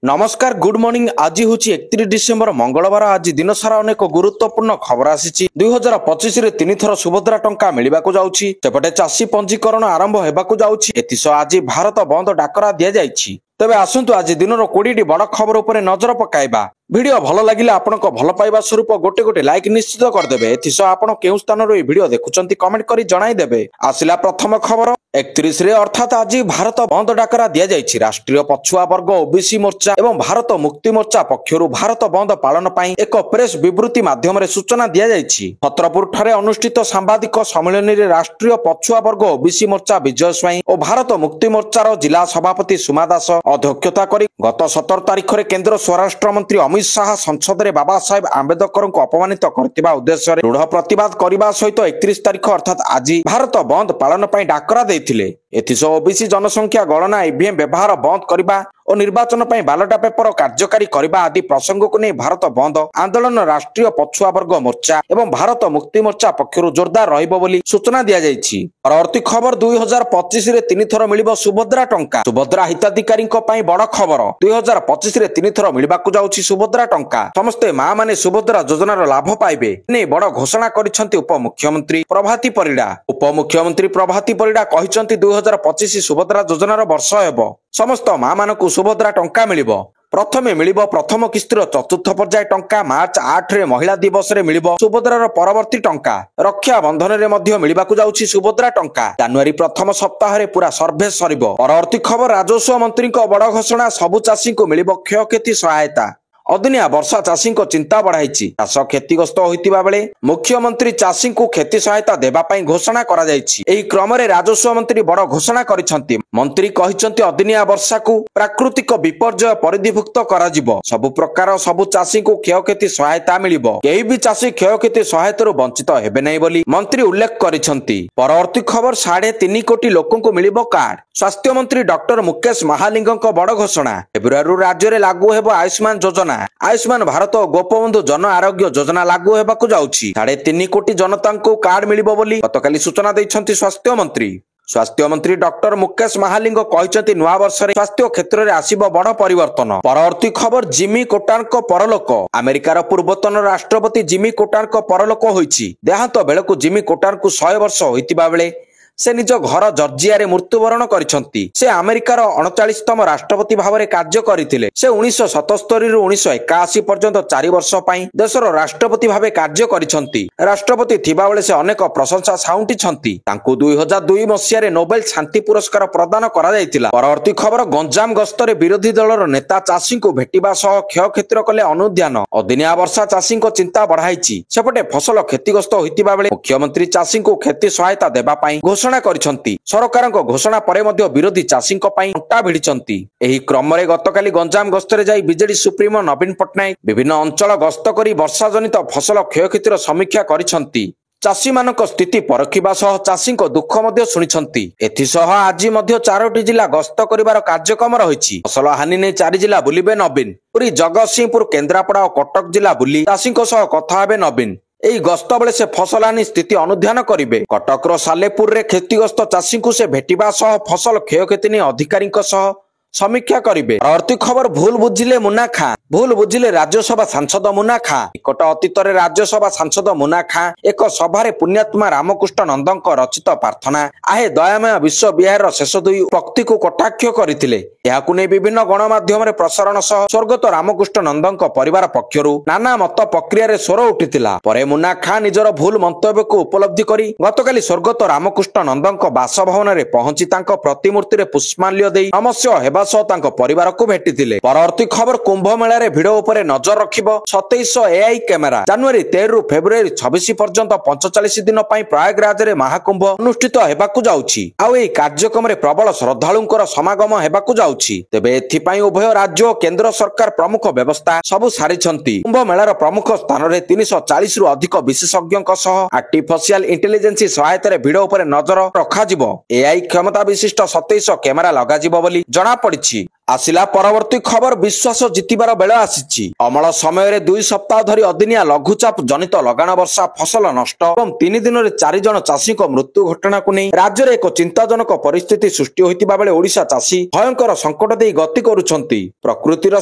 नमस्कार good morning आज हूँ 31 डिसेम्बर मंगलवार आज दिन सारा अनेक गुरुत्वपूर्ण खबर आसी 2025 रे 3 थर सुभद्रा टंका मिलवा जाउछि सेपटे चाषी पंजीकरण आरंभ हेबाकु जाउछि एतिस आज भारत बंद डाकरा दिया जाइछि। तबे आसंतु आज दिन 20 बड़ खबर उपरे नजर पकाइबा। वीडियो भल लगिले आपनक भल पाइबा स्वरूप गोटे गोटे लाइक निश्चित करदेबे। एथिस आपण केउ स्थानरो ए वीडियो देखुचंती कमेंट करी जणाई देबे। आसिला प्रथम खबर 31 रे अर्थात आज भारत बंद डाकरा दिया जाइछि। राष्ट्रीय पछुआ वर्ग ओबीसी मोर्चा एवं भारत मुक्ति मोर्चा पक्षरु भारत बंद पालन पई एक प्रेस विवृत्ति माध्यम रे सूचना दिया जाइछि। छत्रपुर ठारे अनुष्ठित सांबादिक सम्मेलन रे राष्ट्रीय पछुआ वर्ग ओबीसी मोर्चा विजय स्वाई और भारत मुक्ति मोर्चार जिला सभापति सुमा दास अध्यक्षता करी गत 17 तारिख रे केंद्र स्वराष्ट्र मंत्री अमित शाह संसद रे बाबा साहेब आंबेडकर को अपमानित करथिबा उद्देश्य रे दृढ़ प्रतिवाद करबा सहित 31 तारिख अर्थात आज भारत बंद पालन पई डाकरा देथिले। एथिस ओबीसी जनसंख्या गणना ईवीएम व्यवहार बंद करबा और निर्वाचन पई बालोटा पेपर कार्यकारी करबा आदि प्रसंग को नहीं भारत बंद आंदोलन राष्ट्रीय पछुआ वर्ग मोर्चा एवं भारत मुक्ति मोर्चा पक्षरु जोरदार रहिबो बोली सूचना दिया जाइछि। परवर्ती खबर 2025 रे 3 थर मिलिबो सुभद्रा टंका। सुभद्रा हिताधिकारी पई बड़ खबर 2025 रे 3 थर मिलबाकू जाउछि सुभद्रा टंका। समस्ते मां माने सुभद्रा योजनार लाभ पाइबे ने बड़ घोषणा करिसंती उपमुख्यमंत्री प्रभाती परिडा। उपमुख्यमंत्री प्रभाती परिडा कहिसंती 2025 सुभद्रा योजनार वर्ष हेबो। समस्त मां मानकू सुभद्रा टंका मिलिबो। प्रथमे मिलिबो प्रथम किस्तिर चतुर्थ पर्याय टंका मार्च 8 रे महिला दिवस रे मिलिबो सुभद्रार परवर्ती टंका। रक्षा बंधन रे मध्य मिलिबाकू जाउछि सुभद्रा टंका। जनवरी प्रथम सप्ताह रे पूरा सर्वे सरिबो। परवर्ती खबर राजस्व मंत्री को बड़ घोषणा सबु चाषी को मिलिबो क्षयक्षति सहायता। अदिनिया वर्षा चाषी को चिंता बढ़ाई चाष क्षतिग्रस्त होइतिबा बेले मुख्यमंत्री चाषी को क्षति सहायता देबा पई घोषणा करा जायछि। एही क्रम रे राजस्व मंत्री बड़ घोषणा करिसंती। मंत्री कहिसंती अदिनिया वर्षा को प्राकृतिक विपर्यय परिधिभुक्त करा जिवो। सबु प्रकार सबु चाषी को क्षयक्षति सहायता मिलिबो। केही भी चाषी क्षयक्षति सहायतारु वंचित हेबे नै बोली मंत्री उल्लेख करिसंती। परवर्ती खबर 3.5 कोटी लोकन को मिलिबो कार्ड। स्वास्थ्य मंत्री डॉक्टर मुकेश महालिंगक बड़ घोषणा। फेब्रुआरी राज्य रे लागू हेबो आयुष्मान योजना। आयुष्मान भारत और गोपबंधु जन आरोग्य योजना लागू हेबाकू जाउछि। 3.5 कोटी जनता को कार्ड मिलिबो बोली गतकाली सूचना दैछंती स्वास्थ्य मंत्री। स्वास्थ्य मंत्री डॉक्टर मुकेश महालिंग कहिसंती नुआ वर्ष रे स्वास्थ्य क्षेत्र रे आसीबो बड़ परिवर्तन। परवर्ती खबर जिमी कोटान को परलोक। अमेरिकार पूर्वतन राष्ट्रपति जिमी कोटान को परलोक होइछि। देहांत बेलकू जिमी कोटान को 100 वर्ष होइतिबा बेले से निज घर जर्जिया रे मृत्युवरण करिसंती। से अमेरिकार 39तम राष्ट्रपति भावरे कार्य करथिले। से 1977 रु 1981 पर्यंत 4 वर्ष पई देशर राष्ट्रपति भावे कार्य करिसंती। राष्ट्रपति थिबा बेले से अनेक प्रशंसा साउंटिछंती। तांकू 2002 मसिया रे नोबेल शांति पुरस्कार प्रदान करा जायतिला। परवर्ती खबर गंजाम गस्त रे विरोधी दलर नेता चाषी को भेटिबा सह क्षयक्षति कले अनुध्यान। अदिनिया वर्षा चाषी को चिंता बढ़ाइछि। सेपटे फसल क्षतिग्रस्त होइतिबा बेले मुख्यमंत्री चाषी को क्षति सहायता देबा पई घोषणा करिसंती। सरकारक घोषणा परे मध्य विरोधी चाषीक पई अंटा भिड़िसंती। एही क्रम रे गतकाली गंजाम गस्तरे जाई बीजेडी सुप्रीमो नवीन पटनायक विभिन्न अंचल गस्त करी वर्षा जनित फसल क्षयक्षतिर समीक्षा करिसंती। चाषी मानक स्थिति परखिबा सह चाषीक दुख मध्य शुनिसंती। एथिसह आज मध्य 4टी जिला गस्त करिवार कार्यक्रम रहिछि। फसल हानि नै 4 जिला बुलिबे नवीन। पुरी जगतसिंहपुर केन्द्रापड़ा और कटक जिला बुली चाषीक सह कथा हेबे नवीन। एही गस्त बेले से फसल हानि स्थिति अनुध्यान करिवे। कटकर सालेपुर रे क्षतिग्रस्त चाषी को से भेटिबा सह फसल क्षयक्षति नै अधिकारी सह समीक्षा करिवे। परवर्ती खबर भूल बुझिले मुन्ना खां। भूल बुझिले राज्यसभा सांसद मुन्ना खां। निकट अतीत रे राज्यसभा सांसद मुन्ना खां एक सभा रे पुण्यात्मा रामकृष्ण नंदक रचित प्रार्थना आहे दयामय विश्व विहार शेष 2 पक्ति को कटाक्ष करथिले। याकु नै विभिन्न गणमाध्यम रे प्रसारण सह स्वर्गत रामकृष्ण नंदक परिवार पक्षरु नाना मत प्रक्रिया रे स्वर उठितिला। परे मुन्ना खां निजर भूल मंतव्य को उपलब्धि करी गतकाली स्वर्गत रामकृष्ण नंदक बासभवन रे पहुंची तांको प्रतिमूर्ति रे पुष्पांजलि देई नमस्य हेबा सह तांको परिवार को भेटितिले। परवर्ती खबर कुंभ मेला रे भिड उपरे नजर रखिबो 2700 एआई कैमेरा। जनवरी 13 रु फेब्रुआरी 26 पर्यंत 45 दिन पई प्रयागराज रे महाकुंभ अनुष्ठित हेबाकू जाउछि। आउ एही कार्यक्रम रे प्रबल श्रद्धालुंकर समागम हेबाकू जाउछि। तेबे एथि पई उभय राज्य और केंद्र सरकार प्रमुख व्यवस्था सब सारिछंती। कुंभ मेलार प्रमुख स्थान रे 340 रु अधिक विशेषज्ञक सह आर्टिफिशियल इंटेलिजेंस सहायता रे भिड उपरे नजर रखा जिवो। एआई क्षमता विशिष्ट 2700 कैमेरा लगा जिवो बोली जणा पड़िछि। ଆସିଲା ପରବର୍ତ୍ତୀ ଖବର ବିଶ୍ୱାସ ଜିତିବାର ବେଳ ଆସିଛି। ଅମଳ ସମୟରେ 2 ସପ୍ତାହ ଧରି ଅଦିନିଆ ଲଘୁଚାପ ଜନିତ ଲଗାଣ ବର୍ଷା ଫସଲ ନଷ୍ଟ ଏବଂ 3 ଦିନରେ 4 ଜଣ ଚାଷୀଙ୍କ ମୃତ୍ୟୁ ଘଟଣାକୁ ନେଇ ରାଜ୍ୟରେ ଏକ ଚିନ୍ତାଜନକ ପରିସ୍ଥିତି ସୃଷ୍ଟି ହୋଇଥିବା ବେଳେ ଓଡ଼ିଶା ଚାଷୀ ଭୟଙ୍କର ସଙ୍କଟ ଦେଇ ଗତି କରୁଛନ୍ତି। ପ୍ରକୃତିର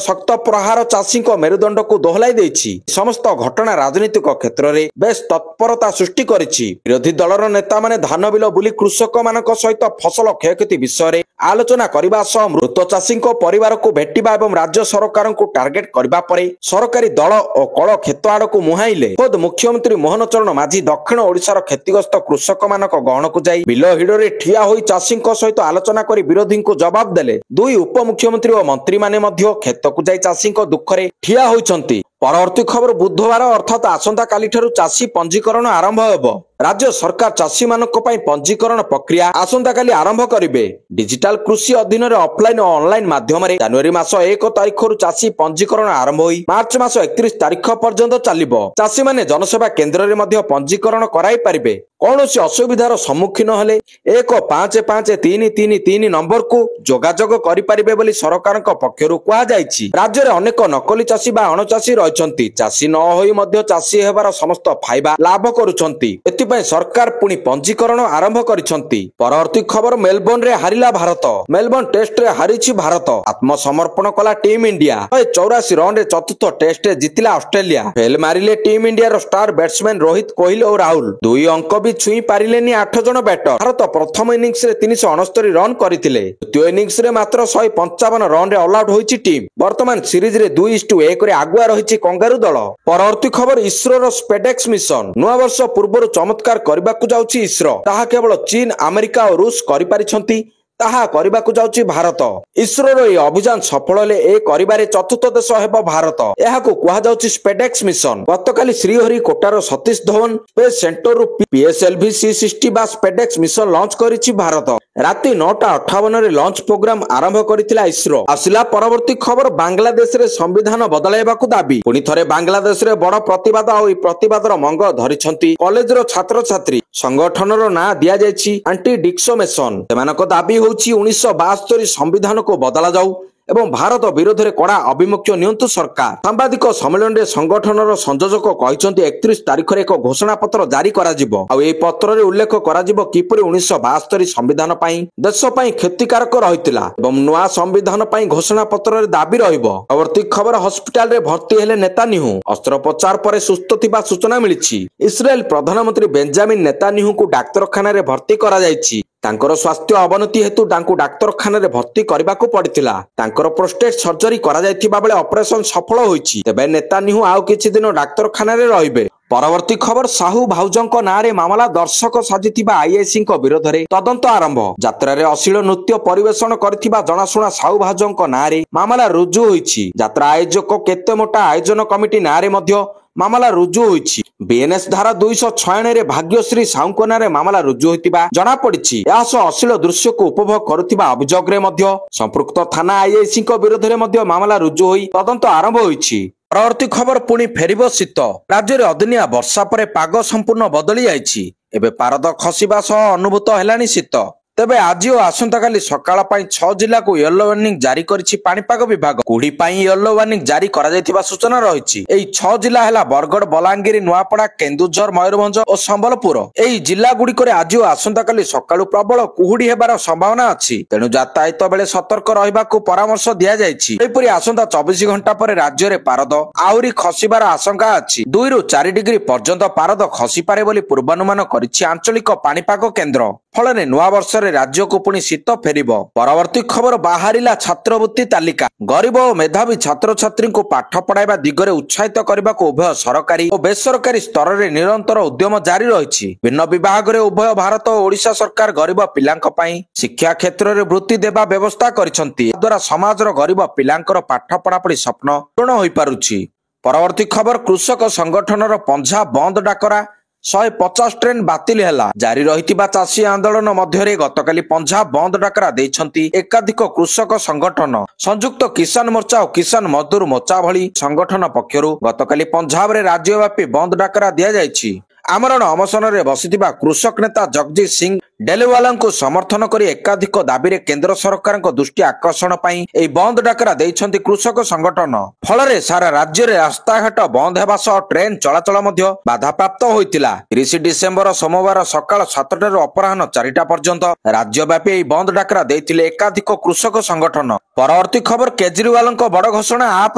ଶକ୍ତ ପ୍ରହାର ଚାଷୀଙ୍କ ମେରୁଦଣ୍ଡକୁ ଦୋହଲାଇ ଦେଇଛି। ସମସ୍ତ ଘଟଣା ରାଜନୈତିକ କ୍ଷେତ୍ରରେ ବେଶ୍ ତତ୍ପରତା ସୃଷ୍ଟି କରିଛି। ବିରୋଧୀ ଦଳର ନେତାମାନେ ଧାନ ବିଲ ବୁଲି କୃଷକମାନଙ୍କ ସହିତ ଫସଲ କ୍ଷୟକ୍ଷତି ବିଷୟରେ ଆଲୋଚନା କରିବା ସହ ମୃତ ଚାଷୀଙ୍କ ପରିବାରକୁ ଭେଟିବା ଏବଂ ରାଜ୍ୟ ସରକାରଙ୍କୁ ଟାର୍ଗେଟ କରିବା ପରେ ସରକାରୀ ଦଳ ଓ କଳ କ୍ଷେତ ଆଡକୁ ମୁହାଁଇଲେ। ଖୋଦ୍ ମୁଖ୍ୟମନ୍ତ୍ରୀ ମୋହନ ଚରଣ ମାଝୀ ଦକ୍ଷିଣ ଓଡ଼ିଶାର କ୍ଷତିଗ୍ରସ୍ତ କୃଷକମାନଙ୍କ ଗହଣକୁ ଯାଇ ବିଲ ହିଡରେ ଠିଆ ହୋଇ ଚାଷୀଙ୍କ ସହିତ ଆଲୋଚନା କରି ବିରୋଧୀଙ୍କୁ ଜବାବ ଦେଲେ। 2 ଉପମୁଖ୍ୟମନ୍ତ୍ରୀ ଓ ମନ୍ତ୍ରୀମାନେ ମଧ୍ୟ କ୍ଷେତକୁ ଯାଇ ଚାଷୀଙ୍କ ଦୁଃଖରେ ଠିଆ ହୋଇଛନ୍ତି। ପରବର୍ତ୍ତୀ ଖବର ବୁଧବାର ଅର୍ଥାତ୍ ଆସନ୍ତାକାଲିଠାରୁ ଚାଷୀ ପଞ୍ଜୀକରଣ ଆରମ୍ଭ ହେବ। ରାଜ୍ୟ ସରକାର ଚାଷୀମାନଙ୍କ ପାଇଁ ପଞ୍ଜୀକରଣ ପ୍ରକ୍ରିୟା ଆସନ୍ତାକାଲି ଆରମ୍ଭ କରିବେ। ଡିଜିଟାଲ କୃଷି ଅଧୀନରେ ଅଫଲାଇନ ଓ ଅନଲାଇନ ମାଧ୍ୟମରେ ଜାନୁଆରୀ ମାସ 1 ତାରିଖରୁ ଚାଷୀ ପଞ୍ଜୀକରଣ ଆରମ୍ଭ ହୋଇ ମାର୍ଚ୍ଚ ମାସ 31 ତାରିଖ ପର୍ଯ୍ୟନ୍ତ ଚାଲିବ। ଚାଷୀମାନେ ଜନସେବା କେନ୍ଦ୍ରରେ ମଧ୍ୟ ପଞ୍ଜୀକରଣ କରାଇ ପାରିବେ। କୌଣସି ଅସୁବିଧାର ସମ୍ମୁଖୀନ ହେଲେ 1553333 ନମ୍ବରକୁ ଯୋଗାଯୋଗ କରିପାରିବେ ବୋଲି ସରକାରଙ୍କ ପକ୍ଷରୁ କୁହାଯାଇଛି। ରାଜ୍ୟରେ ଅନେକ ନକଲି ଚାଷୀ ବା ଅଣଚାଷୀ ରହିଛନ୍ତି। ଚାଷୀ ନ ହୋଇ ମଧ୍ୟ ଚାଷୀ ହେବାର ସମସ୍ତ ଫାଇଦା ଲାଭ କରୁଛନ୍ତି। ଏଥିପାଇଁ ସରକାର ପୁଣି ପଞ୍ଜୀକରଣ ଆରମ୍ଭ କରିଛନ୍ତି। ପରବର୍ତ୍ତୀ ଖବର ମେଲବୋର୍ଣ୍ଣରେ ହାରିଲା ଭାରତ। ମେଲବୋର୍ଣ୍ଣ ଟେଷ୍ଟରେ ହାରିଛି ଭାରତ। ଆତ୍ମସମର୍ପଣ କଲା ଟିମ୍ ଇଣ୍ଡିଆ। 184 ରନରେ ଚତୁର୍ଥ ଟେଷ୍ଟରେ ଜିତିଲା ଅଷ୍ଟ୍ରେଲିଆ। ଫେଲ ମାରିଲେ ଟିମ୍ ଇଣ୍ଡିଆର ଷ୍ଟାର ବ୍ୟାଟ୍ସମ୍ୟାନ ରୋହିତ କୋହଲି ଓ ରାହୁଲ। 2 ଅଙ୍କ ବି ଛୁଇଁ ପାରିଲେନି 8 ଜଣ ବ୍ୟାଟର। ଭାରତ ପ୍ରଥମ ଇନିଂସରେ 369 ରନ୍ କରିଥିଲେ। ଦ୍ୱିତୀୟ ଇନିଂସରେ ମାତ୍ର 155 ରନରେ ଅଲ ଆଉଟ୍ ହୋଇଛି ଟିମ୍। ବର୍ତ୍ତମାନ ସିରିଜରେ 2-1 ଆଗୁଆ ରହିଛି କଙ୍ଗାରୁ ଦଳ। ପରବର୍ତ୍ତୀ ଖବର ଇସ୍ରୋର ସ୍ପେଡେକ୍ସ ମିଶନ। ନୂଆ ବର୍ଷ ପୂର୍ବରୁ ଚମତ୍କାର କରିବାକୁ ଯାଉଛି ଇସ୍ରୋ। ତାହା କେବଳ ଚୀନ, ଆମେରିକା ଓ ରୁଷ କରିପାରିଛନ୍ତି, ତାହା କରିବାକୁ ଯାଉଛି ଭାରତ। ଇସ୍ରୋର ଏହି ଅଭିଯାନ ସଫଳ ହେଲେ ଏ କରିବାରେ ଚତୁର୍ଥ ଦେଶ ହେବ ଭାରତ। ଏହାକୁ କୁହାଯାଉଛି ସ୍ପେଡେକ୍ସ ମିଶନ। ଗତକାଲି ଶ୍ରୀହରିକୋଟାର ସତୀଶ ଧୱନ ସ୍ପେସ୍ ସେଣ୍ଟରରୁ PSLV C60 ବା ସ୍ପେଡେକ୍ସ ମିଶନ ଲଞ୍ଚ କରିଛି ଭାରତ। ରାତି 9:58ରେ ଲଞ୍ଚ ପ୍ରୋଗ୍ରାମ ଆରମ୍ଭ କରିଥିଲା ଇସ୍ରୋ। ଆସିଲା ପରବର୍ତ୍ତୀ ଖବର ବାଂଲାଦେଶରେ ସମ୍ବିଧାନ ବଦଳାଇବାକୁ ଦାବି। ପୁଣି ଥରେ ବାଂଲାଦେଶରେ ବଡ଼ ପ୍ରତିବାଦ ଆଉ ଏହି ପ୍ରତିବାଦର ମଙ୍ଗ ଧରିଛନ୍ତି କଲେଜର ଛାତ୍ରଛାତ୍ରୀ। ସଂଗଠନର ନାଁ ଦିଆଯାଇଛି ଆଣ୍ଟି ଡିକ୍ସୋମେସନ। ସେମାନଙ୍କ ଦାବି ହେଉଛି 1972 ସମ୍ବିଧାନକୁ ବଦଳା ଯାଉ ଏବଂ ଭାରତ ବିରୋଧରେ କଡ଼ା ଅଭିମୁଖ୍ୟ ନିଅନ୍ତୁ ସରକାର। ସାମ୍ବାଦିକ ସମ୍ମିଳନୀରେ ସଂଗଠନର ସଂଯୋଜକ କହିଛନ୍ତି 31 ତାରିଖରେ ଏକ ଘୋଷଣାପତ୍ର ଜାରି କରାଯିବ। ଆଉ ଏହି ପତ୍ରରେ ଉଲ୍ଲେଖ କରାଯିବ କିପରି 1972 ସମ୍ବିଧାନ ପାଇଁ ଦେଶ ପାଇଁ କ୍ଷତିକାରକ ରହିଥିଲା ଏବଂ ନୂଆ ସମ୍ବିଧାନ ପାଇଁ ଘୋଷଣାପତ୍ରରେ ଦାବି ରହିବ। ପରବର୍ତ୍ତୀ ଖବର ହସ୍ପିଟାଲରେ ଭର୍ତ୍ତି ହେଲେ ନେତାନ୍ୟାହୁ। ଅସ୍ତ୍ରୋପଚାର ପରେ ସୁସ୍ଥ ଥିବା ସୂଚନା ମିଳିଛି। ଇସ୍ରାଏଲ ପ୍ରଧାନମନ୍ତ୍ରୀ ବେଞ୍ଜାମିନ ନେତାନ୍ୟାହୁଙ୍କୁ ଡାକ୍ତରଖାନାରେ ଭର୍ତ୍ତି କରାଯାଇଛି। ତାଙ୍କର ସ୍ୱାସ୍ଥ୍ୟ ଅବନତି ହେତୁ ତାଙ୍କୁ ଡାକ୍ତରଖାନାରେ ଭର୍ତ୍ତି କରିବାକୁ ପଡ଼ିଥିଲା। ତାଙ୍କର ପ୍ରୋଷ୍ଟେଟ୍ ସର୍ଜରୀ କରାଯାଇଥିବା ବେଳେ ଅପରେସନ ସଫଳ ହୋଇଛି। ତେବେ ନେତାନ୍ୟାହୁ ଆଉ କିଛି ଦିନ ଡାକ୍ତରଖାନାରେ ରହିବେ। ପରବର୍ତ୍ତୀ ଖବର ସାହୁ ଭାଉଜଙ୍କ ନାଁରେ ମାମଲା। ଦର୍ଶକ ସାଜିଥିବା ଆଇଆଇସିଙ୍କ ବିରୋଧରେ ତଦନ୍ତ ଆରମ୍ଭ। ଯାତ୍ରାରେ ଅଶ୍ଳୀଳ ନୃତ୍ୟ ପରିବେଷଣ କରିଥିବା ଜଣାଶୁଣା ସାହୁ ଭାଉଜଙ୍କ ନାଁରେ ମାମଲା ରୁଜୁ ହୋଇଛି। ଯାତ୍ରା ଆୟୋଜକ କେତେ ମୋଟା ଆୟୋଜନ କମିଟି ନାଁରେ ମଧ୍ୟ ମାମଲା ରୁଜୁ ହୋଇଛି। ବିଏନ୍ଏସ୍ ଧାରା 296ରେ ଭାଗ୍ୟଶ୍ରୀ ସାହୁଙ୍କ ନାଁରେ ମାମଲା ରୁଜୁ ହୋଇଥିବା ଜଣାପଡ଼ିଛି। ଏହା ସହ ଅଶ୍ଳୀଳ ଦୃଶ୍ୟକୁ ଉପଭୋଗ କରୁଥିବା ଅଭିଯୋଗରେ ମଧ୍ୟ ସମ୍ପୃକ୍ତ ଥାନା ଆଇଆଇସିଙ୍କ ବିରୋଧରେ ମଧ୍ୟ ମାମଲା ରୁଜୁ ହୋଇ ତଦନ୍ତ ଆରମ୍ଭ ହୋଇଛି। ପରବର୍ତ୍ତୀ ଖବର ପୁଣି ଫେରିବ ଶୀତ। ରାଜ୍ୟରେ ଅଦିନିଆ ବର୍ଷା ପରେ ପାଗ ସମ୍ପୂର୍ଣ୍ଣ ବଦଳି ଯାଇଛି। ଏବେ ପାରଦ ଖସିବା ସହ ଅନୁଭୂତ ହେଲାଣି ଶୀତ। ତେବେ ଆଜି ଓ ଆସନ୍ତାକାଲି ସକାଳ ପାଇଁ 6 ଜିଲ୍ଲାକୁ ୟେଲୋ ୱାର୍ଣ୍ଣିଂ ଜାରି କରିଛି ପାଣିପାଗ ବିଭାଗ। କୁହୁଡ଼ି ପାଇଁ ୟେଲୋ ୱାର୍ଣ୍ଣିଂ ଜାରି କରାଯାଇଥିବା ସୂଚନା ରହିଛି। ଏହି 6 ଜିଲ୍ଲା ହେଲା ବରଗଡ଼, ବଲାଙ୍ଗୀର, ନୂଆପଡ଼ା, କେନ୍ଦୁଝର, ମୟୂରଭଞ୍ଜ ଓ ସମ୍ବଲପୁର। ଏହି ଜିଲ୍ଲା ଗୁଡ଼ିକରେ ଆଜି ଓ ଆସନ୍ତାକାଲି ସକାଳୁ ପ୍ରବଳ କୁହୁଡ଼ି ହେବାର ସମ୍ଭାବନା ଅଛି। ତେଣୁ ଯାତାୟାତ ବେଳେ ସତର୍କ ରହିବାକୁ ପରାମର୍ଶ ଦିଆଯାଇଛି। ସେହିପରି ଆସନ୍ତା 24 ଘଣ୍ଟା ପରେ ରାଜ୍ୟରେ ପାରଦ ଆହୁରି ଖସିବାର ଆଶଙ୍କା ଅଛି। 2ରୁ 4 ଡିଗ୍ରୀ ପର୍ଯ୍ୟନ୍ତ ପାରଦ ଖସିପାରେ ବୋଲି ପୂର୍ବାନୁମାନ କରିଛି ଆଞ୍ଚଳିକ ପାଣିପାଗ କେନ୍ଦ୍ର। ଫଳରେ ନୂଆ ବର୍ଷରେ ରାଜ୍ୟକୁ ପୁଣି ଶୀତ ଫେରିବ। ପରବର୍ତ୍ତୀ ଖବର ବାହାରିଲା ଛାତ୍ରବୃତ୍ତି ତାଲିକା। ଗରିବ ଓ ମେଧାବୀ ଛାତ୍ରଛାତ୍ରୀଙ୍କୁ ପାଠ ପଢ଼ାଇବା ଦିଗରେ ଉତ୍ସାହିତ କରିବାକୁ ଉଭୟ ସରକାରୀ ଓ ବେସରକାରୀ ସ୍ତରରେ ନିରନ୍ତର ଉଦ୍ୟମ ଜାରି ରହିଛି। ଭିନ୍ନ ବିଭାଗରେ ଉଭୟ ଭାରତ ଓ ଓଡ଼ିଶା ସରକାର ଗରିବ ପିଲାଙ୍କ ପାଇଁ ଶିକ୍ଷା କ୍ଷେତ୍ରରେ ବୃତ୍ତି ଦେବା ବ୍ୟବସ୍ଥା କରିଛନ୍ତି। ଏହାଦ୍ୱାରା ସମାଜର ଗରିବ ପିଲାଙ୍କର ପାଠ ପଢ଼ାପଢ଼ି ସ୍ୱପ୍ନ ପୂରଣ ହୋଇପାରୁଛି। ପରବର୍ତ୍ତୀ ଖବର କୃଷକ ସଂଗଠନର ପଞ୍ଜାବ ବନ୍ଦ ଡାକରା। 150 ଟ୍ରେନ୍ ବାତିଲ ହେଲା। ଜାରି ରହିଥିବା ଚାଷୀ ଆନ୍ଦୋଳନ ମଧ୍ୟରେ ଗତକାଲି ପଞ୍ଜାବ ବନ୍ଦ ଡାକରା ଦେଇଛନ୍ତି ଏକାଧିକ କୃଷକ ସଂଗଠନ। ସଂଯୁକ୍ତ କିଷାନ ମୋର୍ଚ୍ଚା ଓ କିଷାନ ମଜଦୁର ମୋର୍ଚ୍ଚା ଭଳି ସଂଗଠନ ପକ୍ଷରୁ ଗତକାଲି ପଞ୍ଜାବରେ ରାଜ୍ୟବ୍ୟାପୀ ବନ୍ଦ ଡାକରା ଦିଆଯାଇଛି। ଆମରଣ ଅନଶନରେ ବସିଥିବା କୃଷକ ନେତା ଜଗଜିତ ସିଂ ଡେଲିୱାଲାଙ୍କୁ ସମର୍ଥନ କରି ଏକାଧିକ ଦାବିରେ କେନ୍ଦ୍ର ସରକାରଙ୍କ ଦୃଷ୍ଟି ଆକର୍ଷଣ ପାଇଁ ଏହି ବନ୍ଦ ଡାକରା ଦେଇଛନ୍ତି କୃଷକ ସଂଗଠନ। ଫଳରେ ସାରା ରାଜ୍ୟରେ ରାସ୍ତାଘାଟ ବନ୍ଦ ହେବା ସହ ଟ୍ରେନ ଚଳାଚଳ ମଧ୍ୟ ବାଧାପ୍ରାପ୍ତ ହୋଇଥିଲା। 30 ଡିସେମ୍ବର ସୋମବାର ସକାଳ 7ଟାରୁ ଅପରାହ୍ନ 4ଟା ପର୍ଯ୍ୟନ୍ତ ରାଜ୍ୟବ୍ୟାପୀ ଏହି ବନ୍ଦ ଡାକରା ଦେଇଥିଲେ ଏକାଧିକ କୃଷକ ସଂଗଠନ। ପରବର୍ତ୍ତୀ ଖବର, କେଜରିୱାଲଙ୍କ ବଡ ଘୋଷଣା, ଆପ୍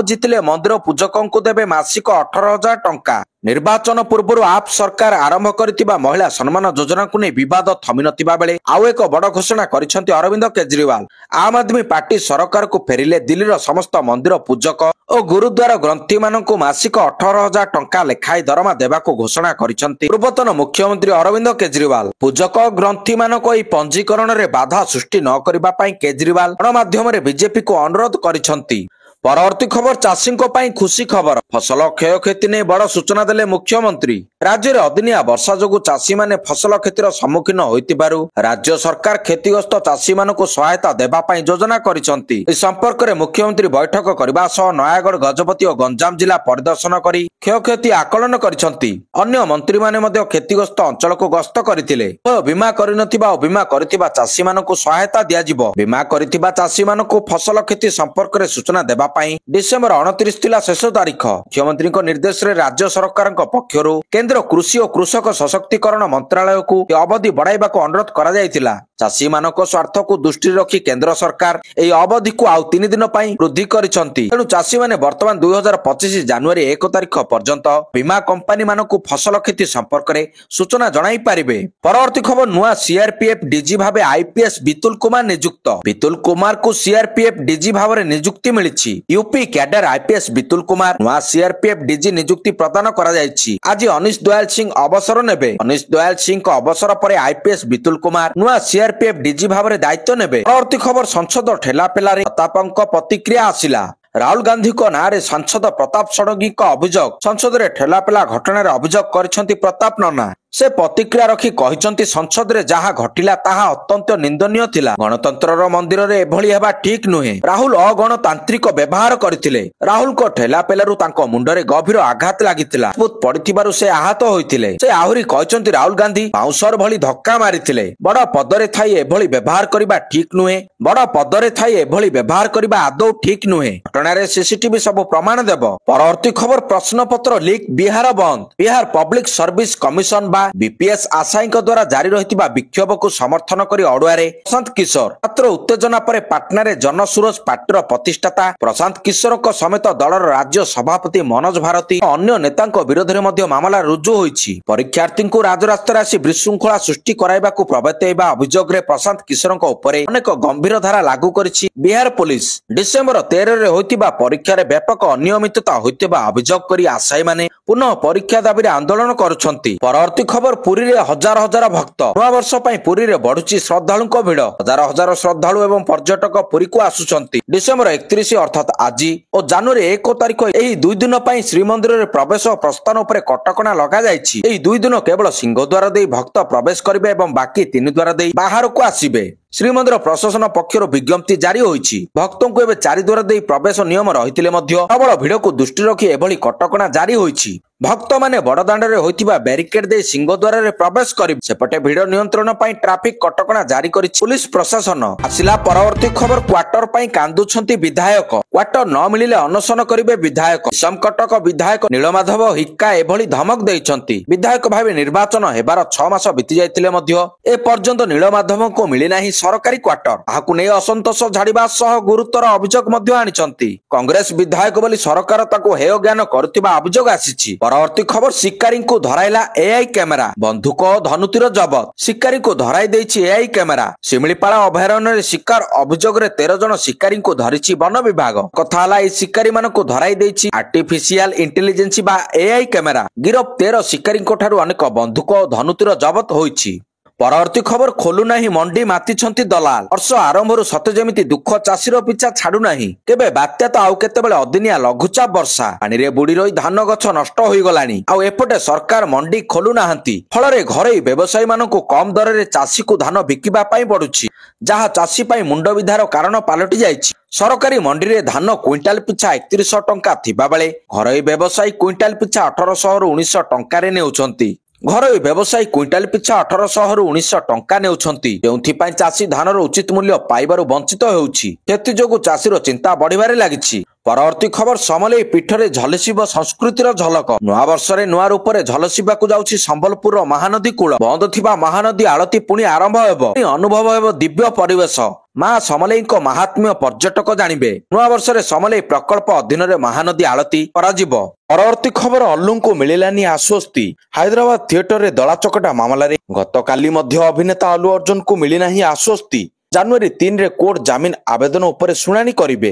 ଜିତିଲେ ମନ୍ଦିର ପୂଜକଙ୍କୁ ଦେବେ ମାସିକ 18,000 ଟଙ୍କା। ନିର୍ବାଚନ ପୂର୍ବରୁ ଆପ୍ ସରକାର ଆରମ୍ଭ କରିଥିବା ମହିଳା ସମ୍ମାନ ଯୋଜନାକୁ ନେଇ ବିବାଦ ଥମି ନଥିବା ବେଳେ ଆଉ ଏକ ବଡ ଘୋଷଣା କରିଛନ୍ତି ଅରବିନ୍ଦ କେଜରିୱାଲ। ଆମ୍ ଆଦମୀ ପାର୍ଟି ସରକାରକୁ ଫେରିଲେ ଦିଲ୍ଲୀର ସମସ୍ତ ମନ୍ଦିର ପୂଜକ ଓ ଗୁରୁଦ୍ୱାର ଗ୍ରନ୍ଥିମାନଙ୍କୁ ମାସିକ 18,000 ଟଙ୍କା ଲେଖାଏଁ ଦରମା ଦେବାକୁ ଘୋଷଣା କରିଛନ୍ତି ପୂର୍ବତନ ମୁଖ୍ୟମନ୍ତ୍ରୀ ଅରବିନ୍ଦ କେଜରିୱାଲ। ପୂଜକ ଗ୍ରନ୍ଥିମାନଙ୍କ ଏହି ପଞ୍ଜୀକରଣରେ ବାଧା ସୃଷ୍ଟି ନ କରିବା ପାଇଁ କେଜରିୱାଲ ଗଣମାଧ୍ୟମରେ ବିଜେପିକୁ ଅନୁରୋଧ କରିଛନ୍ତି। ପରବର୍ତ୍ତୀ ଖବର, ଚାଷୀଙ୍କ ପାଇଁ ଖୁସି ଖବର, ଫସଲ କ୍ଷୟକ୍ଷତି ନେଇ ବଡ ସୂଚନା ଦେଲେ ମୁଖ୍ୟମନ୍ତ୍ରୀ। ରାଜ୍ୟରେ ଅଦିନିଆ ବର୍ଷା ଯୋଗୁଁ ଚାଷୀମାନେ ଫସଲ କ୍ଷତିର ସମ୍ମୁଖୀନ ହୋଇଥିବାରୁ ରାଜ୍ୟ ସରକାର କ୍ଷତିଗ୍ରସ୍ତ ଚାଷୀମାନଙ୍କୁ ସହାୟତା ଦେବା ପାଇଁ ଯୋଜନା କରିଛନ୍ତି। ଏ ସମ୍ପର୍କରେ ମୁଖ୍ୟମନ୍ତ୍ରୀ ବୈଠକ କରିବା ସହ ନୟାଗଡ଼, ଗଜପତି ଓ ଗଞ୍ଜାମ ଜିଲ୍ଲା ପରିଦର୍ଶନ କରି କ୍ଷୟକ୍ଷତି ଆକଳନ କରିଛନ୍ତି। ଅନ୍ୟ ମନ୍ତ୍ରୀମାନେ ମଧ୍ୟ କ୍ଷତିଗ୍ରସ୍ତ ଅଞ୍ଚଳକୁ ଗସ୍ତ କରିଥିଲେ। ବୀମା କରିନଥିବା ଓ ବୀମା କରିଥିବା ଚାଷୀମାନଙ୍କୁ ସହାୟତା ଦିଆଯିବ। ବୀମା କରିଥିବା ଚାଷୀମାନଙ୍କୁ ଫସଲ କ୍ଷତି ସମ୍ପର୍କରେ ସୂଚନା ଦେବା ପାଇଁ ଡିସେମ୍ବର 29 ଥିଲା ଶେଷ ତାରିଖ। ମୁଖ୍ୟମନ୍ତ୍ରୀଙ୍କ ନିର୍ଦ୍ଦେଶରେ ରାଜ୍ୟ ସରକାରଙ୍କ ପକ୍ଷରୁ କେନ୍ଦ୍ର କୃଷି ଓ କୃଷକ ସଶକ୍ତିକରଣ ମନ୍ତ୍ରାଳୟକୁ ଅବଧି ବଢାଇବାକୁ ଅନୁରୋଧ କରାଯାଇଥିଲା। ଚାଷୀମାନଙ୍କ ସ୍ୱାର୍ଥକୁ ଦୃଷ୍ଟିରେ ରଖି କେନ୍ଦ୍ର ସରକାର ଏହି ଅବଧିକୁ ଆଉ 3 ଦିନ ପାଇଁ ବୃଦ୍ଧି କରିଛନ୍ତି। ତେଣୁ ଚାଷୀମାନେ ବର୍ତ୍ତମାନ 2025 ଜାନୁଆରୀ 1 ତାରିଖ ପର୍ଯ୍ୟନ୍ତ ବୀମା କମ୍ପାନୀମାନଙ୍କୁ ଫସଲ କ୍ଷତି ସମ୍ପର୍କରେ ସୂଚନା ଜଣାଇ ପାରିବେ। ପରବର୍ତ୍ତୀ ଖବର, ନୂଆ ସିଆରପିଏଫ୍ ଡିଜି ଭାବେ ଆଇପିଏସ୍ ବିତୁଲ କୁମାର ନିଯୁକ୍ତ। ବିତୁଲ କୁମାରଙ୍କୁ ସିଆରପିଏଫ୍ ଡିଜି ଭାବରେ ନିଯୁକ୍ତି ମିଳିଛି। ୟୁପି କ୍ୟାଡର ଆଇପିଏସ୍ ବିତୁଲ କୁମାର ନୂଆ ସିଆରପିଏଫ୍ ଡିଜି ନିଯୁକ୍ତି ପ୍ରଦାନ କରାଯାଇଛି। ଆଜି ଅନିଶ ଦୟାଲ ସିଂହ ଅବସର ନେବେ। ଅନିଶ ଦୟାଲ ସିଂହଙ୍କ ଅବସର ପରେ ଆଇପିଏସ୍ ବିତୁଲ କୁମାର ନୂଆ ସିଆରପିଏଫ୍ ଡିଜି ଭାବରେ ଦାୟିତ୍ୱ ନେବେ। ପରବର୍ତ୍ତୀ ଖବର, ସଂସଦ ଠେଲାପେଲାରେ ପ୍ରତାପଙ୍କ ପ୍ରତିକ୍ରିୟା ଆସିଲା। ରାହୁଲ ଗାନ୍ଧୀଙ୍କ ନାଁରେ ସାଂସଦ ପ୍ରତାପ ଷଡଙ୍ଗୀଙ୍କ ଅଭିଯୋଗ। ସଂସଦରେ ଠେଲାପେଲା ଘଟଣାରେ ଅଭିଯୋଗ କରିଛନ୍ତି ପ୍ରତାପ ନନା। ସେ ପ୍ରତିକ୍ରିୟା ରଖି କହିଛନ୍ତି, ସଂସଦରେ ଯାହା ଘଟିଲା ତାହା ଅତ୍ୟନ୍ତ ନିନ୍ଦନୀୟ ଥିଲା। ଗଣତନ୍ତ୍ରର ମନ୍ଦିରରେ ଏଭଳି ହେବା ଠିକ ନୁହେଁ। ରାହୁଲ ଅଗଣତାନ୍ତ୍ରିକ ବ୍ୟବହାର କରିଥିଲେ। ରାହୁଲଙ୍କ ଠେଲାପେଲାରୁ ତାଙ୍କ ମୁଣ୍ଡରେ ଗଭୀର ଆଘାତ ଲାଗିଥିଲା। ପଡିଥିବାରୁ ସେ ଆହତ ହୋଇଥିଲେ। ସେ ଆହୁରି କହିଛନ୍ତି, ରାହୁଲ ଗାନ୍ଧୀ ବାଉଁଶର ଭଳି ଧକ୍କା ମାରିଥିଲେ। ବଡ ପଦରେ ଥାଇ ଏଭଳି ବ୍ୟବହାର କରିବା ଠିକ ନୁହେଁ। ବଡ ପଦରେ ଥାଇ ଏଭଳି ବ୍ୟବହାର କରିବା ଆଦୌ ଠିକ ନୁହେଁ। ଘଟଣାରେ ସିସିଟିଭି ସବୁ ପ୍ରମାଣ ଦେବ। ପରବର୍ତ୍ତୀ ଖବର, ପ୍ରଶ୍ନପତ୍ର ଲିକ୍, ବିହାର ବନ୍ଦ। ବିହାର ପବ୍ଲିକ ସର୍ଭିସ କମିଶନ ବା ବିପିଏସ୍ ଆଶାୟୀଙ୍କ ଦ୍ୱାରା ଜାରି ରହିଥିବା ବିକ୍ଷୋଭକୁ ସମର୍ଥନ କରି ଅଡୁଆରେ ପ୍ରଶାନ୍ତ କିଶୋର। ମାତ୍ର ଉତ୍ତେଜନା ପରେ ପାଟନାରେ ଜନସୁରଜ ପାର୍ଟିର ପ୍ରତିଷ୍ଠାତା ପ୍ରଶାନ୍ତ କିଶୋରଙ୍କ ସମେତ ଦଳର ରାଜ୍ୟ ସଭାପତି ମନୋଜ ଭାରତୀ ଓ ଅନ୍ୟ ନେତାଙ୍କ ବିରୋଧରେ ମଧ୍ୟ ମାମଲା ରୁଜୁ ହୋଇଛି। ପରୀକ୍ଷାର୍ଥୀଙ୍କୁ ରାଜରାସ୍ତାରେ ଆସି ବିଶୃଙ୍ଖଳା ସୃଷ୍ଟି କରାଇବାକୁ ପ୍ରବର୍ତ୍ତାଇବା ଅଭିଯୋଗରେ ପ୍ରଶାନ୍ତ କିଶୋରଙ୍କ ଉପରେ ଅନେକ ଗମ୍ଭୀର ଧାରା ଲାଗୁ କରିଛି ବିହାର ପୋଲିସ। ଡିସେମ୍ବର 13ରେ ହୋଇଥିବା ପରୀକ୍ଷାରେ ବ୍ୟାପକ ଅନିୟମିତତା ହୋଇଥିବା ଅଭିଯୋଗ କରି ଆଶାୟୀମାନେ ପୁନଃ ପରୀକ୍ଷା ଦାବିରେ ଆନ୍ଦୋଳନ କରୁଛନ୍ତି। ପରବର୍ତ୍ତୀ ଖବର, ପୁରୀରେ ହଜାର ହଜାର ଭକ୍ତ। ନୂଆବର୍ଷ ପାଇଁ ପୁରୀରେ ବଢୁଛି ଶ୍ରଦ୍ଧାଳୁଙ୍କ ଭିଡ। ହଜାର ହଜାର ଶ୍ରଦ୍ଧାଳୁ ଏବଂ ପର୍ଯ୍ୟଟକ ପୁରୀକୁ ଆସୁଛନ୍ତି। ଡିସେମ୍ବର 31 ଅର୍ଥାତ୍ ଆଜି ଓ ଜାନୁଆରୀ 1 ତାରିଖ ଏହି 2 ଦିନ ପାଇଁ ଶ୍ରୀମନ୍ଦିରରେ ପ୍ରବେଶ ଓ ପ୍ରସ୍ଥାନ ଉପରେ କଟକଣା ଲଗାଯାଇଛି। ଏହି 2 ଦିନ କେବଳ ସିଂହଦ୍ୱାର ଦେଇ ଭକ୍ତ ପ୍ରବେଶ କରିବେ ଏବଂ ବାକି 3 ଦ୍ୱାର ଦେଇ ବାହାରକୁ ଆସିବେ। ଶ୍ରୀମନ୍ଦିର ପ୍ରଶାସନ ପକ୍ଷରୁ ବିଜ୍ଞପ୍ତି ଜାରି ହୋଇଛି। ଭକ୍ତଙ୍କୁ ଏବେ 4 ଦ୍ୱାର ଦେଇ ପ୍ରବେଶ ନିୟମ ରହିଥିଲେ ମଧ୍ୟ ପ୍ରବଳ ଭିଡକୁ ଦୃଷ୍ଟିରେ ରଖି ଏଭଳି କଟକଣା ଜାରି ହୋଇଛି। ଭକ୍ତମାନେ ବଡଦାଣ୍ଡରେ ହୋଇଥିବା ବ୍ୟାରିକେଡ୍ ଦେଇ ସିଂହଦ୍ୱାରରେ ପ୍ରବେଶ କରିବେ। ସେପଟେ ଭିଡ ନିୟନ୍ତ୍ରଣ ପାଇଁ ଟ୍ରାଫିକ କଟକଣା ଜାରି କରିଛି ପୁଲିସ ପ୍ରଶାସନ। ଆସିଲା ପରବର୍ତ୍ତୀ ଖବର, କ୍ୱାର୍ଟର ପାଇଁ କାନ୍ଦୁଛନ୍ତି ବିଧାୟକ। କ୍ୱାର୍ଟର ନ ମିଳିଲେ ଅନଶନ କରିବେ ବିଧାୟକ। କଟକ ବିଧାୟକ ନୀଳମାଧବ ହିକ୍କା ଏଭଳି ଧମକ ଦେଇଛନ୍ତି। ବିଧାୟକ ଭାବେ ନିର୍ବାଚନ ହେବାର 6 ମାସ ବିତି ଯାଇଥିଲେ ମଧ୍ୟ ଏପର୍ଯ୍ୟନ୍ତ ନୀଳମାଧବଙ୍କୁ ମିଳିନାହିଁ ସରକାରୀ କ୍ୱାର୍ଟର। ତାହାକୁ ନେଇ ଅସନ୍ତୋଷ ଝାଡିବା ସହ ଗୁରୁତର ଅଭିଯୋଗ ମଧ୍ୟ ଆଣିଛନ୍ତି। କଂଗ୍ରେସ ବିଧାୟକ ବୋଲି ସରକାର ତାକୁ ହେୟ ଜ୍ଞାନ କରୁଥିବା ଅଭିଯୋଗ ଆସିଛି। ପରବର୍ତ୍ତୀ ଖବର, ଶିକାରୀଙ୍କୁ ଧରାଇଲା ଏଆଇ କ୍ୟାମେରା। ବନ୍ଧୁକ ଓ ଧନୁତୀର ଜବତ। ଶିକାରୀଙ୍କୁ ଧରାଇ ଦେଇଛି ଏଆଇ କ୍ୟାମେରା। ଶିମିଳିପାଳ ଅଭୟାରଣ୍ୟରେ ଶିକାର ଅଭିଯୋଗରେ 13 ଜଣ ଶିକାରୀଙ୍କୁ ଧରିଛି ବନ ବିଭାଗ। କଥା ହେଲା, ଏହି ଶିକାରୀ ମାନଙ୍କୁ ଧରାଇ ଦେଇଛି ଆର୍ଟିଫିସିଆଲ ଇଣ୍ଟେଲିଜେନ୍ସ ବା ଏଆଇ କ୍ୟାମେରା। ଗିରଫ 13 ଶିକାରୀଙ୍କ ଠାରୁ ଅନେକ ବନ୍ଧୁକ ଓ ଧନୁତୀର ଜବତ ହୋଇଛି। ପରବର୍ତ୍ତୀ ଖବର, ଖୋଲୁନାହିଁ ମଣ୍ଡି, ମାତିଛନ୍ତି ଦଲାଲ। ବର୍ଷ ଆରମ୍ଭରୁ ସତେ ଯେମିତି ଦୁଃଖ ଚାଷୀର ପିଛା ଛାଡୁନାହିଁ। କେବେ ବାତ୍ୟା ତ ଆଉ କେତେବେଳେ ଅଦିନିଆ ଲଘୁଚାପ ବର୍ଷା। ପାଣିରେ ବୁଡି ରହି ଧାନ ଗଛ ନଷ୍ଟ ହୋଇଗଲାଣି। ଆଉ ଏପଟେ ସରକାର ମଣ୍ଡି ଖୋଲୁନାହାନ୍ତି। ଫଳରେ ଘରୋଇ ବ୍ୟବସାୟୀ ମାନଙ୍କୁ କମ ଦରରେ ଚାଷୀକୁ ଧାନ ବିକିବା ପାଇଁ ପଡୁଛି, ଯାହା ଚାଷୀ ପାଇଁ ମୁଣ୍ଡବିନ୍ଧାର କାରଣ ପାଲଟି ଯାଇଛି। ସରକାରୀ ମଣ୍ଡିରେ ଧାନ କ୍ୱିଣ୍ଟାଲ ପିଛା 3100 ଟଙ୍କା ଥିବା ବେଳେ ଘରୋଇ ବ୍ୟବସାୟୀ କ୍ୱିଣ୍ଟାଲ ପିଛା 1800ରୁ 1900 ଟଙ୍କାରେ ନେଉଛନ୍ତି। ଘରୋଇ ବ୍ୟବସାୟୀ କ୍ୱିଣ୍ଟାଲ ପିଛା 1800 ରୁ 1900 ଟଙ୍କା ନେଉଛନ୍ତି, ଯେଉଁଥିପାଇଁ ଚାଷୀ ଧାନର ଉଚିତ ମୂଲ୍ୟ ପାଇବାରୁ ବଞ୍ଚିତ ହେଉଛି। ସେଥି ଯୋଗୁଁ ଚାଷୀର ଚିନ୍ତା ବଢିବାରେ ଲାଗିଛି। ପରବର୍ତ୍ତୀ ଖବର, ସମଲେଇ ପୀଠରେ ଝଲସିବ ସଂସ୍କୃତିର ଝଲକ। ନୂଆ ବର୍ଷରେ ନୂଆ ରୂପରେ ଝଲସିବାକୁ ଯାଉଛି ସମ୍ବଲପୁରର ମହାନଦୀ କୂଳ। ବନ୍ଦ ଥିବା ମହାନଦୀ ଆଳତୀ ପୁଣି ଆରମ୍ଭ ହେବ। ଅନୁଭବ ହେବ ଦିବ୍ୟ ପରିବେଶ। ମା ସମଲେଇଙ୍କ ମାହାତ୍ମ୍ୟ ପର୍ଯ୍ୟଟକ ଜାଣିବେ। ନୂଆ ବର୍ଷରେ ସମଲେଇ ପ୍ରକଳ୍ପ ଅଧୀନରେ ମହାନଦୀ ଆଳତୀ କରାଯିବ। ପରବର୍ତ୍ତୀ ଖବର, ଅଲ୍ଲୁଙ୍କୁ ମିଳିଲାନି ଆଶ୍ୱସ୍ତି। ହାଇଦ୍ରାବାଦ ଥିଏଟରରେ ଦଳାଚକଟା ମାମଲାରେ ଗତକାଲି ମଧ୍ୟ ଅଭିନେତା ଅଲ୍ଲୁ ଅର୍ଜୁନଙ୍କୁ ମିଳିନାହିଁ ଆଶ୍ୱସ୍ତି। ଜାନୁଆରୀ 3ରେ କୋର୍ଟ ଜାମିନ ଆବେଦନ ଉପରେ ଶୁଣାଣି କରିବେ।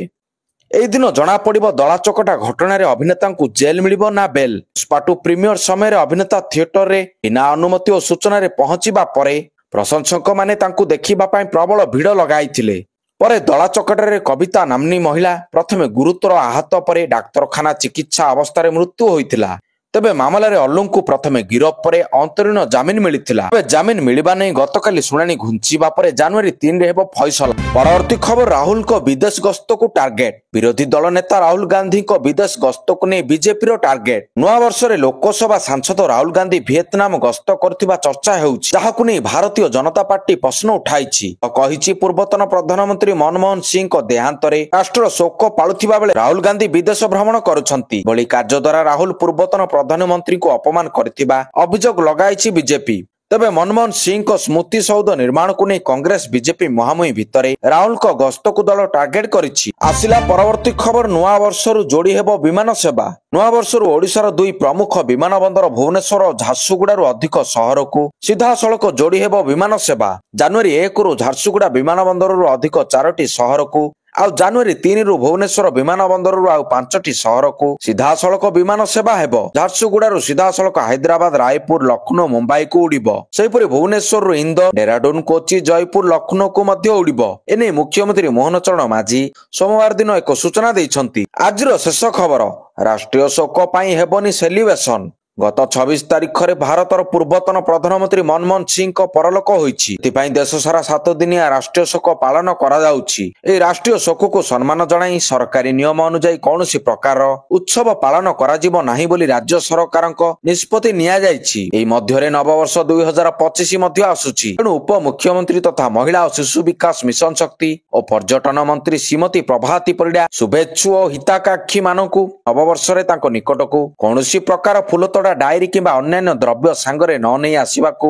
ଏହି ଦିନ ଜଣାପଡ଼ିବ ଦଳାଚକଟା ଘଟଣାରେ ଅଭିନେତାଙ୍କୁ ଜେଲ୍ ମିଳିବ ନା ବେଲ୍। ପୁଷ୍ପା2 ପ୍ରିମିୟର ସମୟରେ ଅଭିନେତା ଥିଏଟରରେ ବିନା ଅନୁମତି ଓ ସୂଚନାରେ ପହଞ୍ଚିବା ପରେ ପ୍ରଶଂସକମାନେ ତାଙ୍କୁ ଦେଖିବା ପାଇଁ ପ୍ରବଳ ଭିଡ଼ ଲଗାଇଥିଲେ। ପରେ ଦଳାଚକଟାରେ କବିତା ନାମ୍ନୀ ମହିଳା ପ୍ରଥମେ ଗୁରୁତର ଆହତ ପରେ ଡାକ୍ତରଖାନା ଚିକିତ୍ସା ଅବସ୍ଥାରେ ମୃତ୍ୟୁ ହୋଇଥିଲା। ତେବେ ମାମଲାରେ ଅଲ୍ଲୁଙ୍କୁ ପ୍ରଥମେ ଗିରଫ ପରେ ଅନ୍ତରୀଣ ଜାମିନ ମିଳିଥିଲା। ତେବେ ଜାମିନ ମିଳିବା ନେଇ ଗତକାଲି ଶୁଣାଣି ଘୁଞ୍ଚିବା ପରେ ଜାନୁଆରୀ 3ରେ ହେବ ଫଇସଲା। ପରବର୍ତ୍ତୀ ଖବର, ରାହୁଲଙ୍କ ବିଦେଶ ଗସ୍ତକୁ ଟାର୍ଗେଟ। ବିରୋଧୀ ଦଳ ନେତା ରାହୁଲ ଗାନ୍ଧୀଙ୍କ ବିଦେଶ ଗସ୍ତକୁ ନେଇ ବିଜେପିର ଟାର୍ଗେଟ। ନୂଆ ବର୍ଷରେ ଲୋକସଭା ସାଂସଦ ରାହୁଲ ଗାନ୍ଧୀ ଭିଏତନାମ ଗସ୍ତ କରୁଥିବା ଚର୍ଚ୍ଚା ହେଉଛି, ଯାହାକୁ ନେଇ ଭାରତୀୟ ଜନତା ପାର୍ଟି ପ୍ରଶ୍ନ ଉଠାଇଛି ଓ କହିଛି ପୂର୍ବତନ ପ୍ରଧାନମନ୍ତ୍ରୀ ମନମୋହନ ସିଂଙ୍କ ଦେହାନ୍ତରେ ରାଷ୍ଟ୍ର ଶୋକ ପାଳୁଥିବା ବେଳେ ରାହୁଲ ଗାନ୍ଧୀ ବିଦେଶ ଭ୍ରମଣ କରୁଛନ୍ତି। ଭଳି କାର୍ଯ୍ୟ ଦ୍ୱାରା ରାହୁଲ ପୂର୍ବତନ ପ୍ରଧାନମନ୍ତ୍ରୀଙ୍କୁ ଅପମାନ କରିଥିବା ଅଭିଯୋଗ ଲଗାଇଛି ବିଜେପି। ତେବେ ମନମୋହନ ସିଂଙ୍କ ସ୍ମୃତି ସୌଧ ନିର୍ମାଣକୁ ନେଇ କଂଗ୍ରେସ ବିଜେପି ମୁହାଁମୁହିଁ ଭିତରେ ରାହୁଲଙ୍କ ଗସ୍ତକୁ ଦଳ ଟାର୍ଗେଟ କରିଛି। ଆସିଲା ପରବର୍ତ୍ତୀ ଖବର, ନୂଆ ବର୍ଷରୁ ଯୋଡ଼ି ହେବ ବିମାନ ସେବା। ନୂଆ ବର୍ଷରୁ ଓଡ଼ିଶାର ଦୁଇ ପ୍ରମୁଖ ବିମାନ ବନ୍ଦର ଭୁବନେଶ୍ୱର ଓ ଝାରସୁଗୁଡ଼ାରୁ ଅଧିକ ସହରକୁ ସିଧାସଳଖ ଯୋଡ଼ି ହେବ ବିମାନ ସେବା। ଜାନୁଆରୀ 1ରୁ ଝାରସୁଗୁଡ଼ା ବିମାନ ବନ୍ଦରରୁ ଅଧିକ 4ଟି ସହରକୁ, ଆଉ ଜାନୁଆରୀ 3ରୁ ଭୁବନେଶ୍ୱର ବିମାନ ବନ୍ଦରରୁ ଆଉ 5ଟି ସହରକୁ ସିଧାସଳଖ ବିମାନ ସେବା ହେବ। ଝାରସୁଗୁଡ଼ାରୁ ସିଧାସଳଖ ହାଇଦ୍ରାବାଦ, ରାୟପୁର, ଲକ୍ଷ୍ନୌ, ମୁମ୍ବାଇକୁ ଉଡ଼ିବ। ସେହିପରି ଭୁବନେଶ୍ୱରରୁ ଇନ୍ଦୋର, ଡେରାଡୁନ, କୋଚି, ଜୟପୁର, ଲକ୍ଷ୍ନୌକୁ ମଧ୍ୟ ଉଡ଼ିବ। ଏନେଇ ମୁଖ୍ୟମନ୍ତ୍ରୀ ମୋହନ ଚରଣ ମାଝୀ ସୋମବାର ଦିନ ଏକ ସୂଚନା ଦେଇଛନ୍ତି। ଆଜିର ଶେଷ ଖବର, ରାଷ୍ଟ୍ରୀୟ ଶୋକ ପାଇଁ ହେବନି ସେଲିବ୍ରେସନ। ଗତ 26 ତାରିଖରେ ଭାରତର ପୂର୍ବତନ ପ୍ରଧାନମନ୍ତ୍ରୀ ମନମୋହନ ସିଂଙ୍କ ପରଲୋକ ହୋଇଛି। ଏଥିପାଇଁ ଦେଶ ସାରା 7 ଦିନିଆ ରାଷ୍ଟ୍ରୀୟ ଶୋକ ପାଳନ କରାଯାଉଛି। ଏହି ରାଷ୍ଟ୍ରୀୟ ଶୋକକୁ ସମ୍ମାନ ଜଣାଇ ସରକାରୀ ନିୟମ ଅନୁଯାୟୀ କୌଣସି ପ୍ରକାରର ଉତ୍ସବ ପାଳନ କରାଯିବ ନାହିଁ ବୋଲି ରାଜ୍ୟ ସରକାରଙ୍କ ନିଷ୍ପତ୍ତି ନିଆଯାଇଛି। ଏହି ମଧ୍ୟରେ ନବବର୍ଷ 2025 ମଧ୍ୟ ଆସୁଛି। ତେଣୁ ଉପମୁଖ୍ୟମନ୍ତ୍ରୀ ତଥା ମହିଳା ଓ ଶିଶୁ ବିକାଶ ମିଶନ ଶକ୍ତି ଓ ପର୍ଯ୍ୟଟନ ମନ୍ତ୍ରୀ ଶ୍ରୀମତୀ ପ୍ରଭାତୀ ପରିଡ଼ା ଶୁଭେଚ୍ଛୁ ଓ ହିତାକାଂକ୍ଷୀ ମାନଙ୍କୁ ନବବର୍ଷରେ ତାଙ୍କ ନିକଟକୁ କୌଣସି ପ୍ରକାର ଫୁଲତୋଡ଼ା, ଡାଏରୀ କିମ୍ବା ଅନ୍ୟାନ୍ୟ ଦ୍ରବ୍ୟ ସାଙ୍ଗରେ ନ ନେଇ ଆସିବାକୁ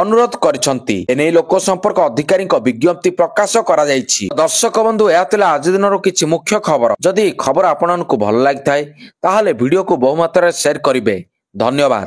ଅନୁରୋଧ କରିଛନ୍ତି। ଏନେଇ ଲୋକ ସମ୍ପର୍କ ଅଧିକାରୀଙ୍କ ବିଜ୍ଞପ୍ତି ପ୍ରକାଶ କରାଯାଇଛି। ଦର୍ଶକ ବନ୍ଧୁ, ଏହା ଥିଲା ଆଜି ଦିନର କିଛି ମୁଖ୍ୟ ଖବର। ଯଦି ଖବର ଆପଣଙ୍କୁ ଭଲ ଲାଗିଥାଏ ତାହେଲେ ଭିଡିଓକୁ ବହୁମାତ୍ରାରେ ସେୟାର କରିବେ। ଧନ୍ୟବାଦ।